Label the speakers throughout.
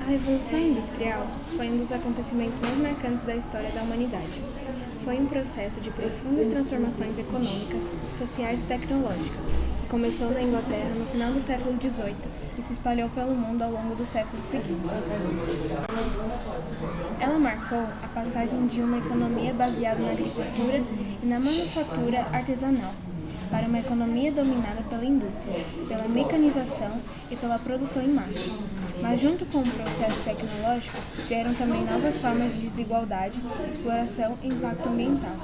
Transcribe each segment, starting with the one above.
Speaker 1: A Revolução Industrial foi um dos acontecimentos mais marcantes da história da humanidade. Foi um processo de profundas transformações econômicas, sociais e tecnológicas, que começou na Inglaterra no final do século XVIII e se espalhou pelo mundo ao longo dos séculos seguintes. Ela marcou a passagem de uma economia baseada na agricultura e na manufatura artesanal, para uma economia dominada pela indústria, pela mecanização e pela produção em massa. Mas junto com o processo tecnológico, vieram também novas formas de desigualdade, exploração e impacto ambiental.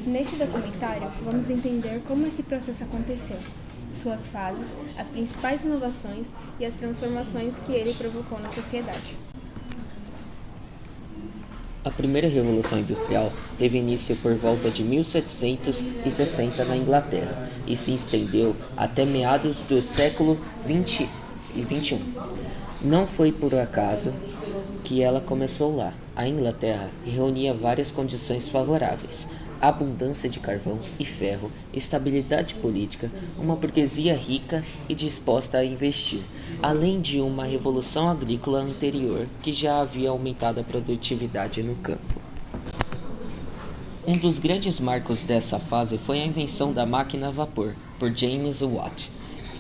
Speaker 1: Neste documentário, vamos entender como esse processo aconteceu, suas fases, as principais inovações e as transformações que ele provocou na sociedade.
Speaker 2: A primeira Revolução Industrial teve início por volta de 1760 na Inglaterra e se estendeu até meados do século XX e XXI. Não foi por acaso que ela começou lá. A Inglaterra reunia várias condições favoráveis: abundância de carvão e ferro, estabilidade política, uma burguesia rica e disposta a investir, além de uma revolução agrícola anterior que já havia aumentado a produtividade no campo. Um dos grandes marcos dessa fase foi a invenção da máquina a vapor, por James Watt,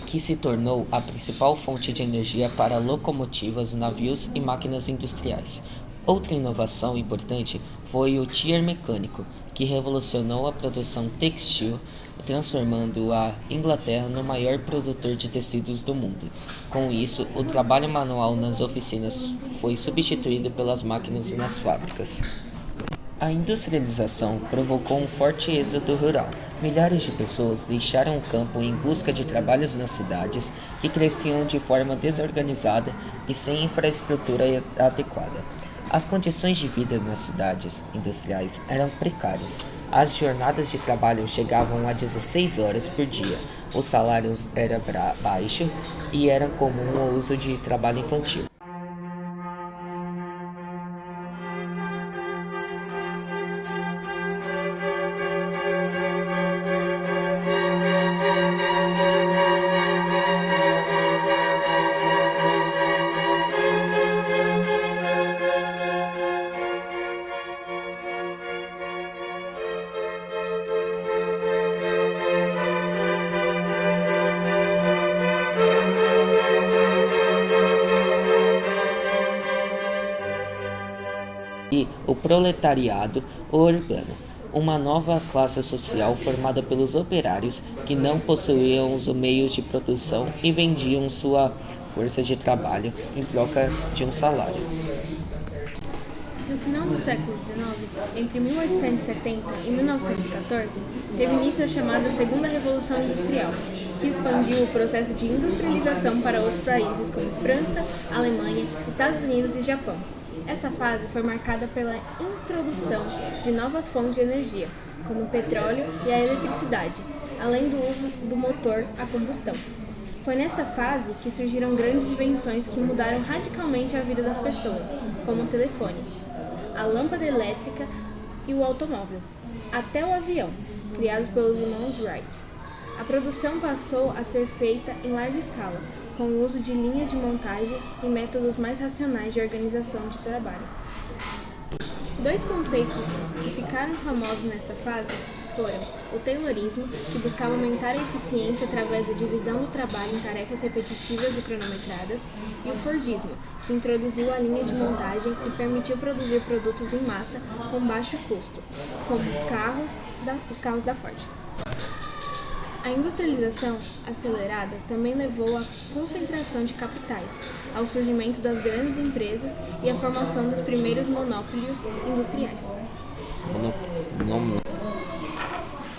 Speaker 2: que se tornou a principal fonte de energia para locomotivas, navios e máquinas industriais. Outra inovação importante foi o tier mecânico, que revolucionou a produção textil, transformando a Inglaterra no maior produtor de tecidos do mundo. Com isso, o trabalho manual nas oficinas foi substituído pelas máquinas nas fábricas. A industrialização provocou um forte êxodo rural. Milhares de pessoas deixaram o campo em busca de trabalhos nas cidades, que cresciam de forma desorganizada e sem infraestrutura adequada. As condições de vida nas cidades industriais eram precárias. As jornadas de trabalho chegavam a 16 horas por dia. Os salários eram baixos e era comum o uso de trabalho infantil. E o proletariado urbano, uma nova classe social formada pelos operários que não possuíam os meios de produção e vendiam sua força de trabalho em troca de um salário.
Speaker 1: No final do século XIX, entre 1870 e 1914, teve início a chamada Segunda Revolução Industrial, que expandiu o processo de industrialização para outros países como França, Alemanha, Estados Unidos e Japão. Essa fase foi marcada pela introdução de novas fontes de energia, como o petróleo e a eletricidade, além do uso do motor a combustão. Foi nessa fase que surgiram grandes invenções que mudaram radicalmente a vida das pessoas, como o telefone, a lâmpada elétrica e o automóvel, até o avião, criados pelos irmãos Wright. A produção passou a ser feita em larga escala, com o uso de linhas de montagem e métodos mais racionais de organização de trabalho. Dois conceitos que ficaram famosos nesta fase foram o Taylorismo, que buscava aumentar a eficiência através da divisão do trabalho em tarefas repetitivas e cronometradas, e o Fordismo, que introduziu a linha de montagem e permitiu produzir produtos em massa com baixo custo, como os carros da Ford. A industrialização acelerada também levou à concentração de capitais, ao surgimento das grandes empresas e à formação dos primeiros monopólios industriais.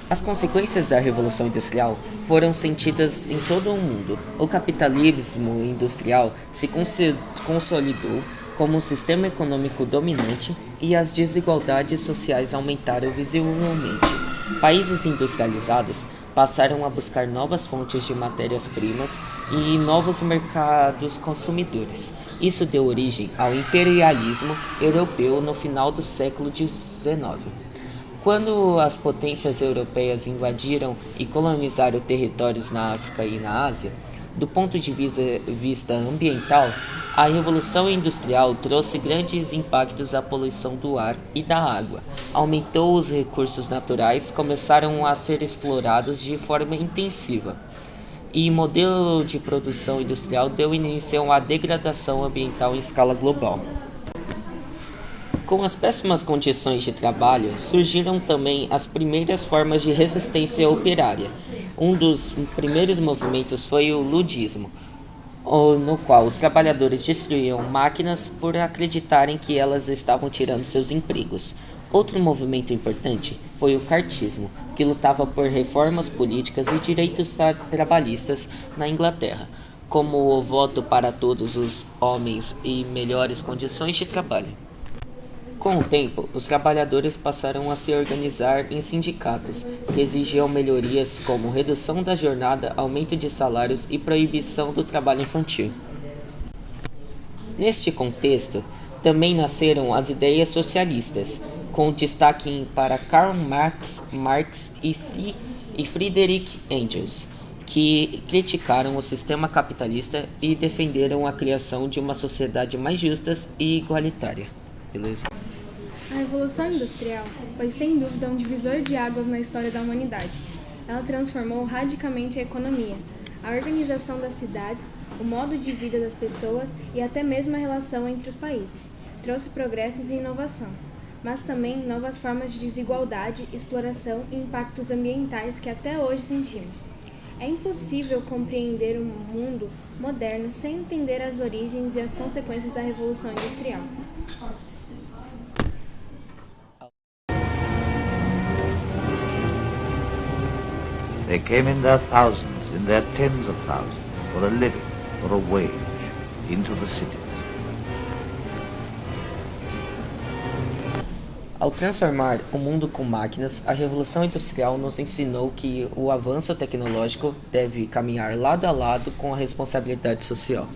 Speaker 2: As consequências da Revolução Industrial foram sentidas em todo o mundo. O capitalismo industrial se consolidou como um sistema econômico dominante e as desigualdades sociais aumentaram visivelmente. Países industrializados passaram a buscar novas fontes de matérias-primas e novos mercados consumidores. Isso deu origem ao imperialismo europeu no final do século XIX. Quando as potências europeias invadiram e colonizaram territórios na África e na Ásia, do ponto de vista ambiental, A Revolução Industrial trouxe grandes impactos à poluição do ar e da água, aumentou os recursos naturais, começaram a ser explorados de forma intensiva, e o modelo de produção industrial deu início a uma degradação ambiental em escala global. Com as péssimas condições de trabalho, surgiram também as primeiras formas de resistência operária. Um dos primeiros movimentos foi o ludismo, no qual os trabalhadores destruíam máquinas por acreditarem que elas estavam tirando seus empregos. Outro movimento importante foi o cartismo, que lutava por reformas políticas e direitos trabalhistas na Inglaterra, como o voto para todos os homens e melhores condições de trabalho. Com o tempo, os trabalhadores passaram a se organizar em sindicatos, que exigiam melhorias como redução da jornada, aumento de salários e proibição do trabalho infantil. Neste contexto, também nasceram as ideias socialistas, com destaque para Karl Marx e Friedrich Engels, que criticaram o sistema capitalista e defenderam a criação de uma sociedade mais justa e igualitária. Beleza?
Speaker 1: A Revolução Industrial foi sem dúvida um divisor de águas na história da humanidade. Ela transformou radicalmente a economia, a organização das cidades, o modo de vida das pessoas e até mesmo a relação entre os países. Trouxe progressos e inovação, mas também novas formas de desigualdade, exploração e impactos ambientais que até hoje sentimos. É impossível compreender o mundo moderno sem entender as origens e as consequências da Revolução Industrial.
Speaker 3: They came in their thousands, in their tens of thousands, for a living, for a wage, into the cities.
Speaker 2: Ao transformar o mundo com máquinas, a Revolução Industrial nos ensinou que o avanço tecnológico deve caminhar lado a lado com a responsabilidade social.